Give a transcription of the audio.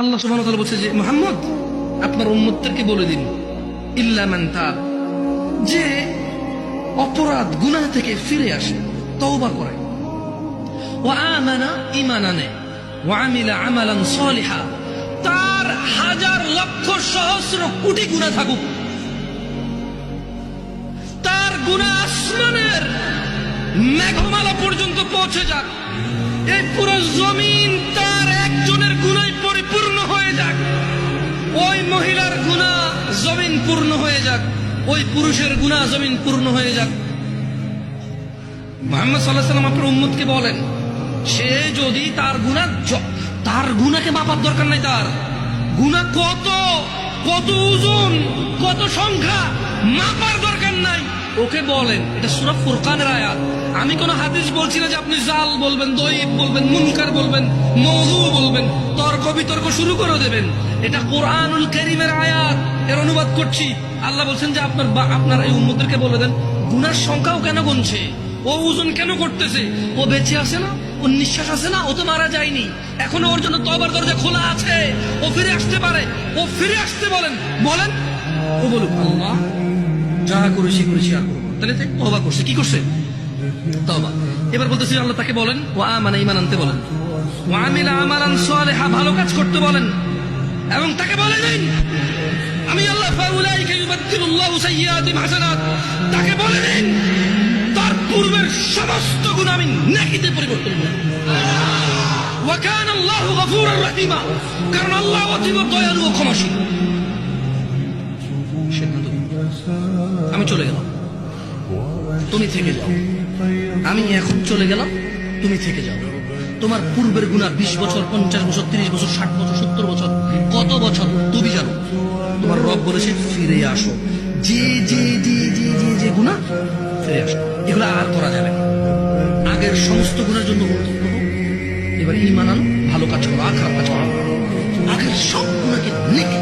আল্লাহ সুবহানাহু ওয়া তাআলা বলছে যে মুহাম্মদ আপনার উম্মতদেরকে বলে দিন ইল্লা মান তাব, যে অপরাধ গুনাহ থেকে ফিরে আসে, তওবা করে, ওয়া আমানা ঈমান আনে, ওয়া আমিলা আমালান সালিহা, তার হাজার লক্ষ সহস্র কোটি গুনাহ থাকুক, তার গুনাহ আসমানের মেঘমালা পর্যন্ত পৌঁছে যাক, এই পুরো জমিন তার একজনের গুনায় পরিপূর্ণ হয়ে যাক, ওই মহিলার গুনাহ জমিন পূর্ণ হয়ে যাক, ওই পুরুষের গুনাহ জমিন পূর্ণ হয়ে যাক। মুহাম্মদ সাল্লাল্লাহু আলাইহি ওয়াসাল্লাম আপনার উম্মতকে বলেন, সে যদি তার গুনাহকে মাপার দরকার নাই, তার গুনাহ কত কত ওজন কত সংখ্যা মাপার দরকার নাই, ওকে বলেন। এটা সূরা ফুরকানের আয়াত। আমি কোন হাদিস বলছি না যে আপনি জাল বলবেন, দঈফ বলবেন, মুনকার বলবেন, মওযু বলবেন, তর্ক বিতর্ক শুরু করে দেবেন। এটা কোরআনুল কারীমের আয়াত, এর অনুবাদ করছি। আল্লাহ বলছেন যে আপনার এই উম্মতদেরকে বলে দেন, গুনার সংখ্যাও কেন গুনছে, ও ওজন কেন করতেছে, ও বেঁচে আছে না, ও নিঃশ্বাস আছে না, ও তো মারা যায়নি, এখনো ওর জন্য তওবার দরজা খোলা আছে, ও ফিরে আসতে পারে, ও ফিরে আসতে বলেন। ও বলুক আল্লাহ যা করেছি আর করবো, তাহলে তওবা করছে, কি করছে, তওবা। এবার বলতেছি আল্লাহ তাকে বলেন ওয়া আমানা, ঈমান আনতে বলেন, ওয়া আমিলা আমালান সালিহা, ভালো কাজ করতে বলেন, এবং তাকে বলে দিন আমি আল্লাহ ফাউলাইকা ইউবাদদিলুল্লাহু সাইয়্যাতিহিম হাসানাত, তাকে বলে দিন তার পূর্বের সমস্ত গুনাহ আমি নেকিতে পরিবর্তন করব। ওয়া কানা আল্লাহু গফুরার রহিমা, কারণ আল্লাহ অতীব দয়ালু ও ক্ষমাশীল। আমি চলে গেলাম, তুমি থেকে যাও, আমি এখন চলে গেলাম, তুমি থেকে যাও। তোমার পূর্বের গুনাহ 20 বছর, 50 বছর, 30 বছর, 60 বছর, 70 বছর, কত বছর তুমি জানো। তোমার রব বলেছে ফিরে আসো, যে গুনাহ ফিরে আসো, এগুলো আর করা যাবে না। আগের সমস্ত গুনার জন্য এবার ঈমান আনো, ভালো কাজ করো, আর খারাপ কাজ করো, আগের সব গুনাহকে নেকি